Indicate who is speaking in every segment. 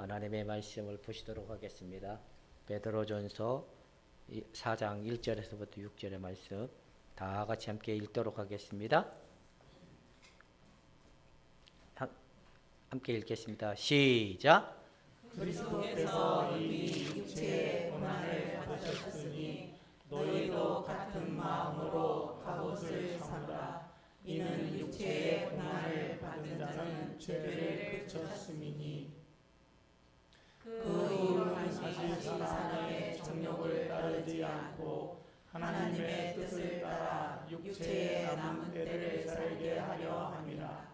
Speaker 1: 하나님의 말씀을 보시도록 하겠습니다. 베드로전서 4장 1절에서부터 6절의 말씀 다 같이 함께 읽도록 하겠습니다. 함께 읽겠습니다. 시작.
Speaker 2: 그리스도께서 이미 육체의 고난을 받으셨으니 너희도 같은 마음으로 갑옷을 삼으라. 이는 육체의 고난을 받은 자는 죄를 그쳤음이니 그 이후 다시 사람의 정욕을 따르지 않고 하나님의 뜻을 따라 육체의 남은 때를 살게 하려 함이라.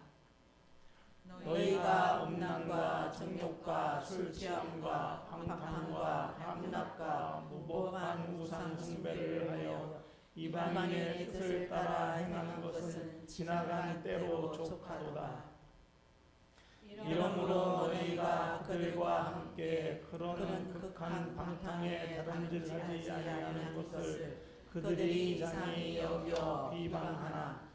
Speaker 2: 너희가 음란과 정욕과 술 취함과 방탕과 향락과 무법한 우상 숭배를 하여 이방인의 뜻을 따라 행하는 것은 지나간 때로 족하도다. 이러므로 너희가 그들과 함께 그런 극한 방탕에 다름질하지 아니하는 것을 그들이 이상히 여겨 비방하나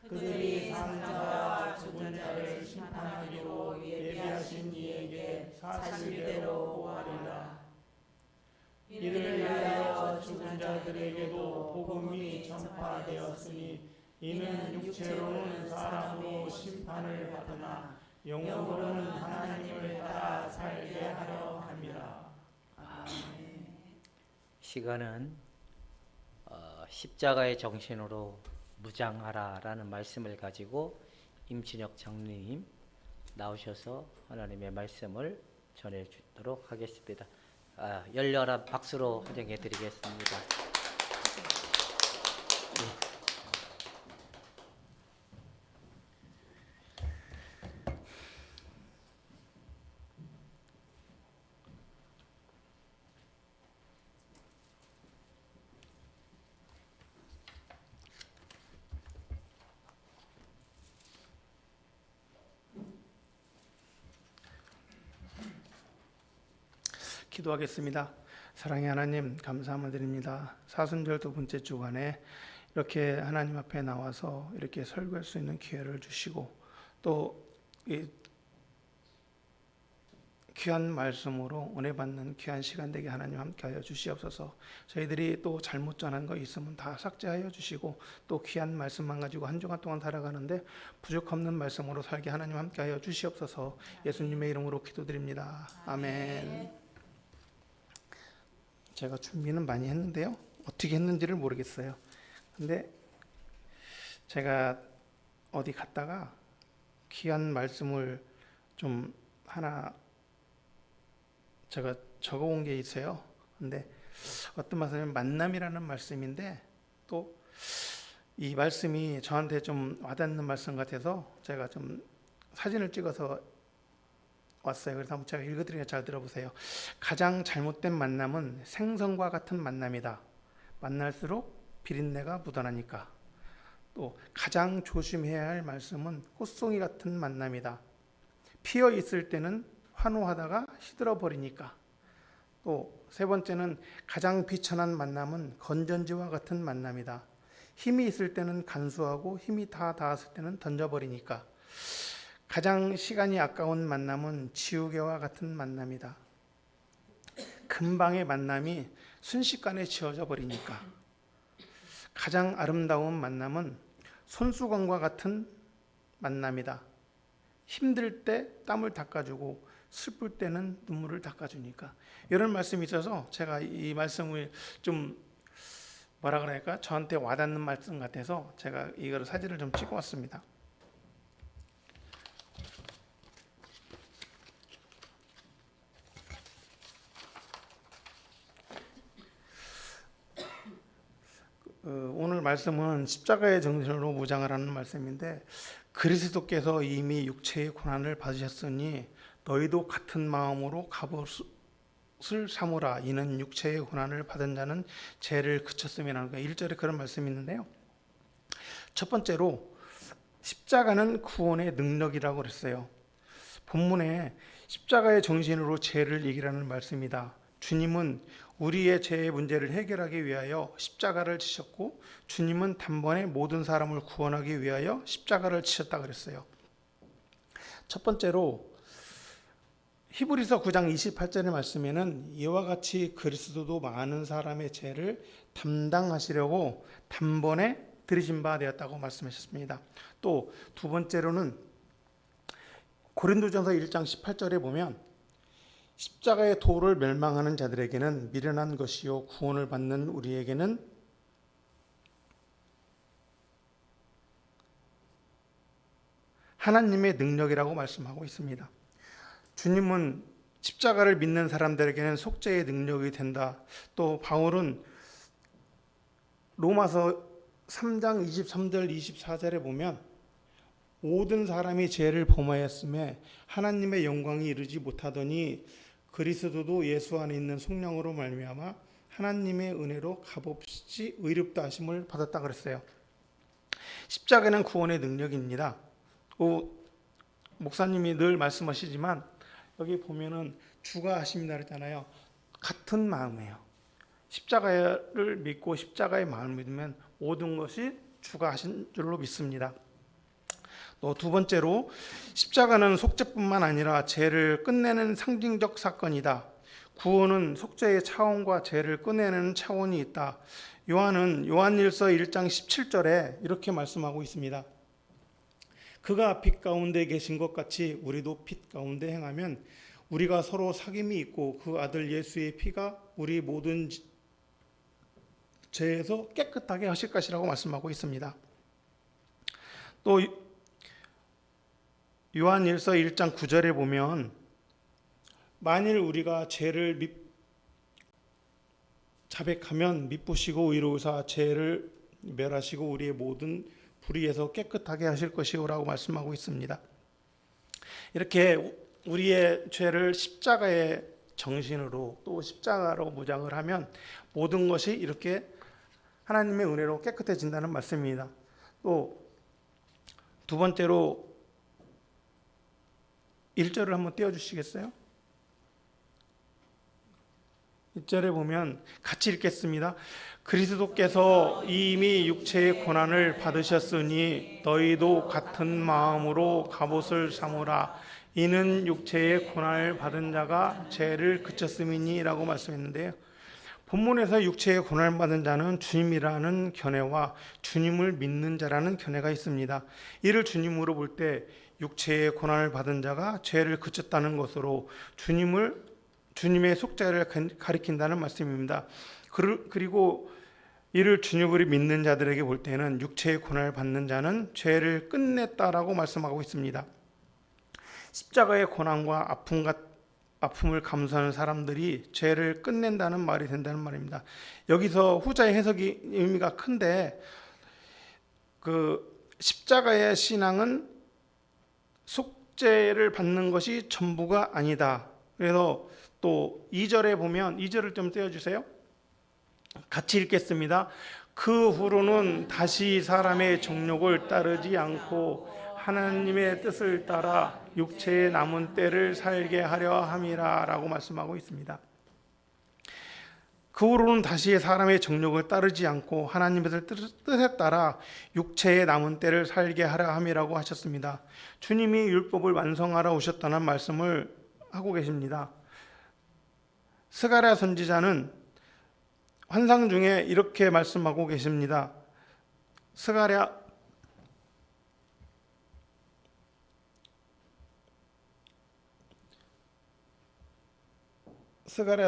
Speaker 2: 그들이 산자와 죽은 자를 심판하기로 예비하신 이에게 사실대로 보하리라. 이를 위하여 죽은 자들에게도 복음이 전파되었으니 이는 육체로는 사람으로 심판을 받으나 영으로는 하나님을 따라 살게 하려 함이라. 아멘.
Speaker 1: 시간은 십자가의 정신으로 무장하라라는 말씀을 가지고 임진혁 장로님 나오셔서 하나님의 말씀을 전해주도록 하겠습니다. 열렬한 박수로 환영해 드리겠습니다.
Speaker 3: 기도하겠습니다. 사랑의 하나님, 감사함을 드립니다. 사순절 두 번째 주간에 이렇게 하나님 앞에 나와서 이렇게 설교할 수 있는 기회를 주시고 또 이 귀한 말씀으로 은혜 받는 귀한 시간 되게 하나님 함께하여 주시옵소서. 저희들이 또 잘못 전한 거 있으면 다 삭제하여 주시고 또 귀한 말씀만 가지고 한 주간 동안 살아가는데 부족 없는 말씀으로 살게 하나님 함께하여 주시옵소서. 예수님의 이름으로 기도드립니다. 아멘. 제가 준비는 많이 했는데요. 어떻게 했는지를 모르겠어요. 근데 제가 어디 갔다가 귀한 말씀을 좀 하나 제가 적어온 게 있어요. 근데 어떤 말씀이면 만남이라는 말씀인데 또 이 말씀이 저한테 좀 와닿는 말씀 같아서 제가 좀 사진을 찍어서 왔어요. 그래서 한번 제가 읽어드리니까 잘 들어보세요. 가장 잘못된 만남은 생선과 같은 만남이다. 만날수록 비린내가 묻어나니까. 또 가장 조심해야 할 말씀은 꽃송이 같은 만남이다. 피어 있을 때는 환호하다가 시들어 버리니까. 또 세 번째는 가장 비천한 만남은 건전지와 같은 만남이다. 힘이 있을 때는 간수하고 힘이 다 닿았을 때는 던져버리니까. 가장 시간이 아까운 만남은 지우개와 같은 만남이다. 금방의 만남이 순식간에 지워져 버리니까. 가장 아름다운 만남은 손수건과 같은 만남이다. 힘들 때 땀을 닦아주고 슬플 때는 눈물을 닦아주니까. 이런 말씀이 있어서 제가 이 말씀을 좀 뭐라 그럴까 저한테 와닿는 말씀 같아서 제가 이거를 사진을 좀 찍어 왔습니다. 오늘 말씀은 십자가의 정신으로 무장하라는 말씀인데 그리스도께서 이미 육체의 고난을 받으셨으니 너희도 같은 마음으로 갑옷을 삼으라. 이는 육체의 고난을 받은 자는 죄를 그쳤음이라는 거예요. 1절에 그런 말씀이 있는데요. 첫 번째로 십자가는 구원의 능력이라고 그랬어요. 본문에 십자가의 정신으로 죄를 이기라는 말씀이다. 주님은 우리의 죄의 문제를 해결하기 위하여 십자가를 지셨고 주님은 단번에 모든 사람을 구원하기 위하여 십자가를 지셨다 그랬어요. 첫 번째로 히브리서 9장 28절의 말씀에는 이와 같이 그리스도도 많은 사람의 죄를 담당하시려고 단번에 들이신 바 되었다고 말씀하셨습니다. 또 두 번째로는 고린도전서 1장 18절에 보면 십자가의 도를 멸망하는 자들에게는 미련한 것이요 구원을 받는 우리에게는 하나님의 능력이라고 말씀하고 있습니다. 주님은 십자가를 믿는 사람들에게는 속죄의 능력이 된다. 또 바울은 로마서 3장 23절 24절에 보면 모든 사람이 죄를 범하였음에 하나님의 영광이 이르지 못하더니 그리스도도 예수 안에 있는 성령으로 말미암아 하나님의 은혜로 값없이 의롭다 하심을 받았다 그랬어요. 십자가는 구원의 능력입니다. 목사님이 늘 말씀하시지만 여기 보면은 주가 하심이라 그랬잖아요. 같은 마음이에요. 십자가를 믿고 십자가의 마음을 믿으면 모든 것이 주가 하신 줄로 믿습니다. 또 두 번째로 십자가는 속죄뿐만 아니라 죄를 끝내는 상징적 사건이다. 구원은 속죄의 차원과 죄를 끝내는 차원이 있다. 요한은 요한일서 1장 17절에 이렇게 말씀하고 있습니다. 그가 빛 가운데 계신 것 같이 우리도 빛 가운데 행하면 우리가 서로 사귐이 있고 그 아들 예수의 피가 우리 모든 죄에서 깨끗하게 하실 것이라고 말씀하고 있습니다. 또 요한일서 1장 9절에 보면 만일 우리가 죄를 자백하면 미쁘시고 의로우사 죄를 멸하시고 우리의 모든 불의에서 깨끗하게 하실 것이오라고 말씀하고 있습니다. 이렇게 우리의 죄를 십자가의 정신으로 또 십자가로 무장을 하면 모든 것이 이렇게 하나님의 은혜로 깨끗해진다는 말씀입니다. 또 두 번째로 1절을 한번 띄워주시겠어요? 1절에 보면 같이 읽겠습니다. 그리스도께서 이미 육체의 고난을 받으셨으니 너희도 같은 마음으로 갑옷을 삼으라. 이는 육체의 고난을 받은 자가 죄를 그쳤음이니 라고 말씀했는데요. 본문에서 육체의 고난을 받은 자는 주님이라는 견해와 주님을 믿는 자라는 견해가 있습니다. 이를 주님으로 볼 때 육체의 고난을 받은 자가 죄를 그쳤다는 것으로 주님의 속죄를 가리킨다는 말씀입니다. 그리고 이를 주님으로 믿는 자들에게 볼 때는 육체의 고난을 받는 자는 죄를 끝냈다라고 말씀하고 있습니다. 십자가의 고난과 아픔을 감수하는 사람들이 죄를 끝낸다는 말이 된다는 말입니다. 여기서 후자의 해석이 의미가 큰데 그 십자가의 신앙은 속죄를 받는 것이 전부가 아니다. 그래서 또 2절에 보면 2절을 좀 떼어주세요. 같이 읽겠습니다. 그 후로는 다시 사람의 정욕을 따르지 않고 하나님의 뜻을 따라 육체의 남은 때를 살게 하려 함이라 라고 말씀하고 있습니다. 그 후로는 다시 사람의 정욕을 따르지 않고 하나님의 뜻에 따라 육체의 남은 때를 살게 하려 함이라고 하셨습니다. 주님이 율법을 완성하러 오셨다는 말씀을 하고 계십니다. 스가랴 선지자는 환상 중에 이렇게 말씀하고 계십니다. 스가랴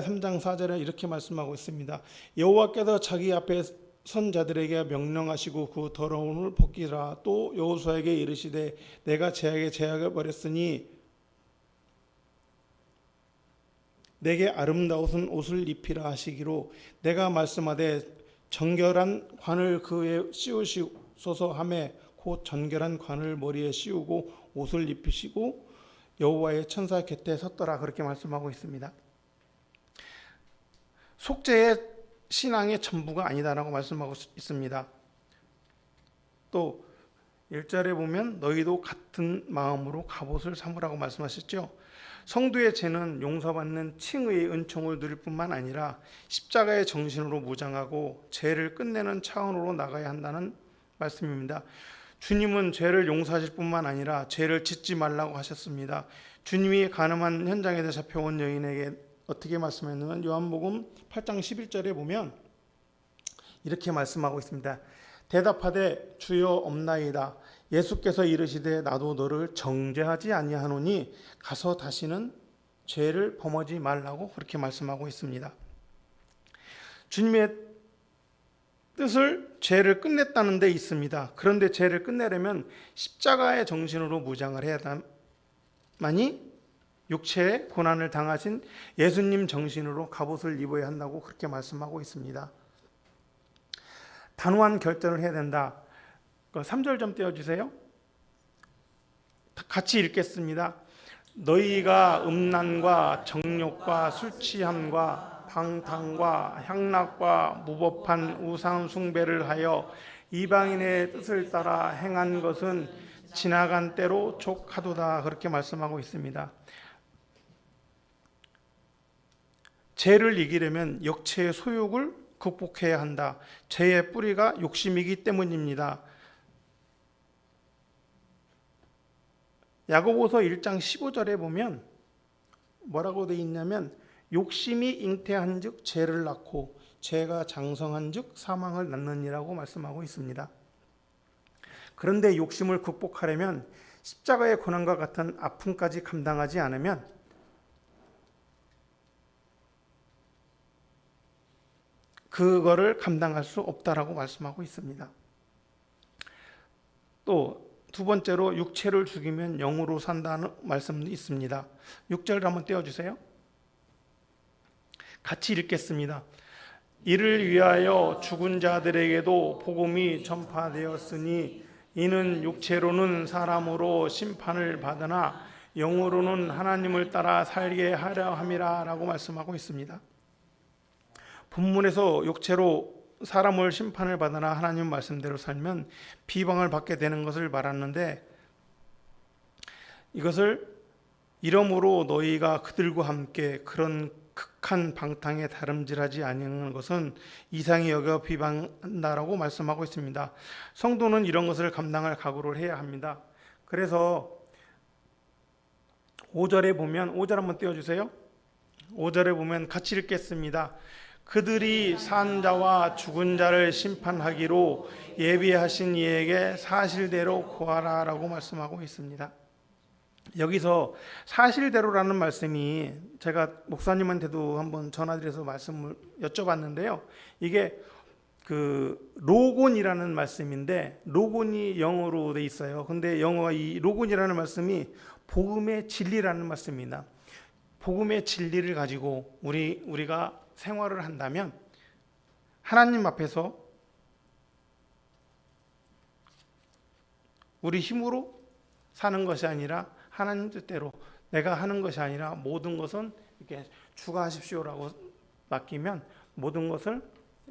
Speaker 3: 3장 4절에 이렇게 말씀하고 있습니다. 여호와께서 자기 앞에 선 자들에게 명령하시고 그 더러움을 벗기라. 또 여호수아에게 이르시되 내가 제약을 버렸으니 내게 아름다운 옷을 입히라 하시기로 내가 말씀하되 정결한 관을 그에 씌우시소서 하매 곧 정결한 관을 머리에 씌우고 옷을 입히시고 여호와의 천사 곁에 섰더라. 그렇게 말씀하고 있습니다. 속죄의 신앙의 전부가 아니다라고 말씀하고 있습니다. 또 1절에 보면 너희도 같은 마음으로 갑옷을 삼으라고 말씀하셨죠. 성도의 죄는 용서받는 칭의의 은총을 누릴 뿐만 아니라 십자가의 정신으로 무장하고 죄를 끝내는 차원으로 나가야 한다는 말씀입니다. 주님은 죄를 용서하실 뿐만 아니라 죄를 짓지 말라고 하셨습니다. 주님이 가늠한 현장에서 잡혀온 여인에게 어떻게 말씀했냐면 요한복음 8장 11절에 보면 이렇게 말씀하고 있습니다. 대답하되 주여 없나이다. 예수께서 이르시되 나도 너를 정죄하지 아니하노니 가서 다시는 죄를 범하지 말라고 그렇게 말씀하고 있습니다. 주님의 뜻을 죄를 끝냈다는 데 있습니다. 그런데 죄를 끝내려면 십자가의 정신으로 무장을 해야만이 육체의 고난을 당하신 예수님 정신으로 갑옷을 입어야 한다고 그렇게 말씀하고 있습니다. 단호한 결단을 해야 된다. 3절 좀 떼어주세요. 같이 읽겠습니다. 너희가 음란과 정욕과 술취함과 방탕과 향락과 무법한 우상 숭배를 하여 이방인의 뜻을 따라 행한 것은 지나간 때로 족하도다. 그렇게 말씀하고 있습니다. 죄를 이기려면 육체의 소욕을 극복해야 한다. 죄의 뿌리가 욕심이기 때문입니다. 야고보서 1장 15절에 보면 뭐라고 되어 있냐면 욕심이 잉태한 즉 죄를 낳고 죄가 장성한 즉 사망을 낳느니라고 말씀하고 있습니다. 그런데 욕심을 극복하려면 십자가의 고난과 같은 아픔까지 감당하지 않으면 그거를 감당할 수 없다라고 말씀하고 있습니다. 또 두 번째로 육체를 죽이면 영으로 산다는 말씀도 있습니다. 6절을 한번 떼어주세요. 같이 읽겠습니다. 이를 위하여 죽은 자들에게도 복음이 전파되었으니 이는 육체로는 사람으로 심판을 받으나 영으로는 하나님을 따라 살게 하려 함이라 라고 말씀하고 있습니다. 본문에서 육체로 사람을 심판을 받으나 하나님 말씀대로 살면 비방을 받게 되는 것을 말하는데 이것을 이러므로 너희가 그들과 함께 그런 극한 방탕에 다름질하지 아니하는 것은 이상히 여겨 비방한다라고 말씀하고 있습니다. 성도는 이런 것을 감당할 각오를 해야 합니다. 그래서 5절에 보면 5절 한번 띄워주세요. 5절에 보면 같이 읽겠습니다. 그들이 산 자와 죽은 자를 심판하기로 예비하신 이에게 사실대로 구하라 라고 말씀하고 있습니다. 여기서 사실대로라는 말씀이 제가 목사님한테도 한번 전화드려서 말씀을 여쭤봤는데요. 이게 그 로곤이라는 말씀인데 로곤이 영어로 돼 있어요. 근데 영어가 이 로곤이라는 말씀이 복음의 진리라는 말씀입니다. 복음의 진리를 가지고 우리가 생활을 한다면 하나님 앞에서 우리 힘으로 사는 것이 아니라 하나님 뜻대로 내가 하는 것이 아니라 모든 것은 이렇게 추가하십시오라고 맡기면 모든 것을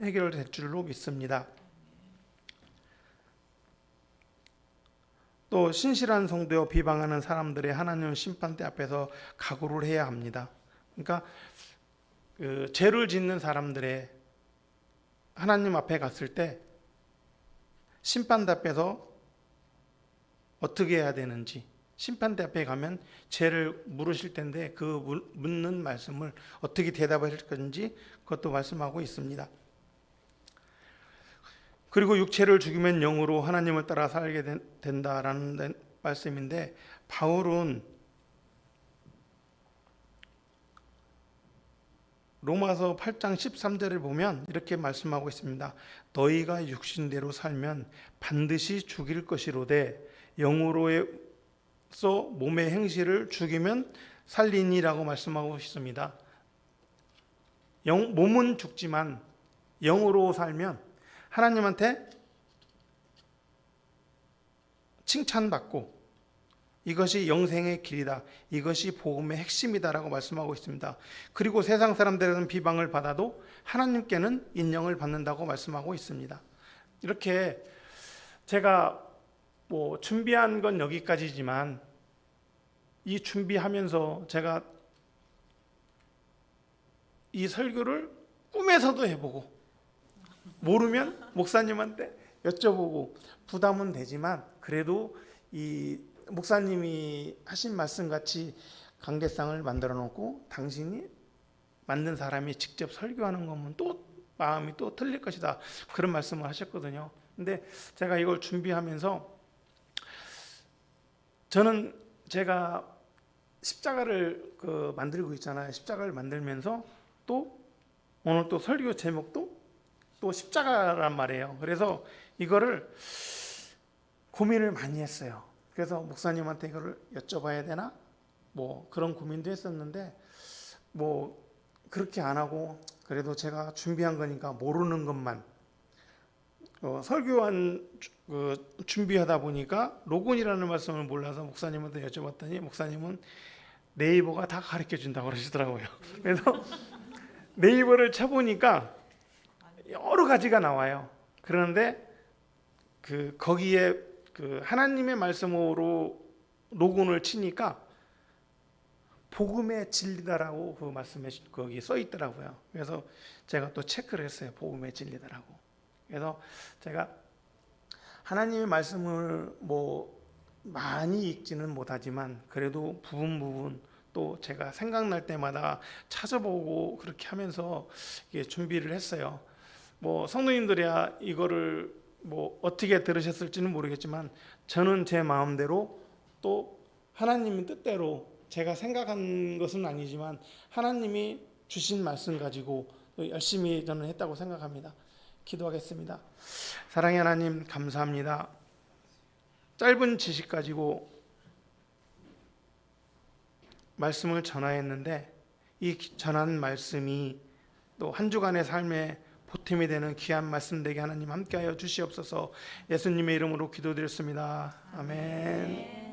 Speaker 3: 해결될 줄로 믿습니다. 또 신실한 성도여 비방하는 사람들의 하나님 심판대 앞에서 각오를 해야 합니다. 그러니까 죄를 짓는 사람들의 하나님 앞에 갔을 때 심판대 앞에서 어떻게 해야 되는지 심판대 앞에 가면 죄를 물으실 텐데 그 묻는 말씀을 어떻게 대답하실 건지 그것도 말씀하고 있습니다. 그리고 육체를 죽이면 영으로 하나님을 따라 살게 된다라는 말씀인데 바울은 로마서 8장 13절을 보면 이렇게 말씀하고 있습니다. 너희가 육신대로 살면 반드시 죽일 것이로되 영으로서 몸의 행실을 죽이면 살리니라고 말씀하고 있습니다. 몸은 죽지만 영으로 살면 하나님한테 칭찬받고 이것이 영생의 길이다. 이것이 복음의 핵심이다라고 말씀하고 있습니다. 그리고 세상 사람들은 비방을 받아도 하나님께는 인정을 받는다고 말씀하고 있습니다. 이렇게 제가 준비한 건 여기까지지만 이 준비하면서 제가 이 설교를 꿈에서도 해보고 모르면 목사님한테 여쭤보고 부담은 되지만 그래도 이 목사님이 하신 말씀 같이 관계상을 만들어 놓고 당신이 만든 사람이 직접 설교하는 거면 또 마음이 또 틀릴 것이다. 그런 말씀을 하셨거든요. 근데 제가 이걸 준비하면서 저는 제가 십자가를 만들고 있잖아요. 십자가를 만들면서 또 오늘 또 설교 제목도 또 십자가란 말이에요. 그래서 이거를 고민을 많이 했어요. 그래서 목사님한테 이거를 여쭤봐야 되나? 뭐 그런 고민도 했었는데 뭐 그렇게 안 하고 그래도 제가 준비한 거니까 모르는 것만 설교한 준비하다 보니까 로곤이라는 말씀을 몰라서 목사님한테 여쭤봤더니 목사님은 네이버가 다 가르쳐 준다고 그러시더라고요. 그래서 네이버를 쳐보니까 여러 가지가 나와요. 그런데 거기에 하나님의 말씀으로 로곤을 치니까 복음의 진리다라고 그 말씀에 거기 써 있더라고요. 그래서 제가 또 체크를 했어요. 복음의 진리다라고. 그래서 제가 하나님의 말씀을 뭐 많이 읽지는 못하지만 그래도 부분 또 제가 생각날 때마다 찾아보고 그렇게 하면서 이게 준비를 했어요. 뭐 성도님들이야 이거를 뭐 어떻게 들으셨을지는 모르겠지만 저는 제 마음대로 또 하나님의 뜻대로 제가 생각한 것은 아니지만 하나님이 주신 말씀 가지고 열심히 저는 했다고 생각합니다. 기도하겠습니다. 사랑의 하나님 감사합니다. 짧은 지식 가지고 말씀을 전하였는데 이 전한 말씀이 또 한 주간의 삶에 보탬이 되는 귀한 말씀 되게 하나님 함께하여 주시옵소서. 예수님의 이름으로 기도드렸습니다. 아멘.